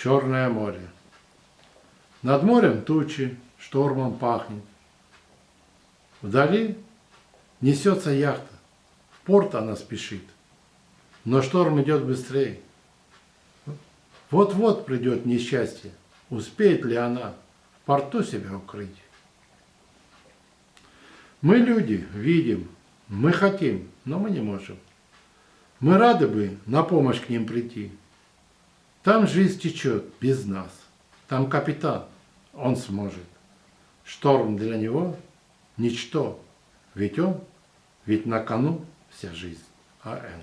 Черное море. Над морем тучи, штормом пахнет. Вдали несется яхта, в порт она спешит, но шторм идет быстрее. Вот-вот придет несчастье, успеет ли она в порту себя укрыть? Мы люди, видим, мы хотим, но мы не можем. Мы рады бы на помощь к ним прийти. Там жизнь течет без нас, там капитан, он сможет. Шторм для него ничто, ведь на кону вся жизнь. А.Н.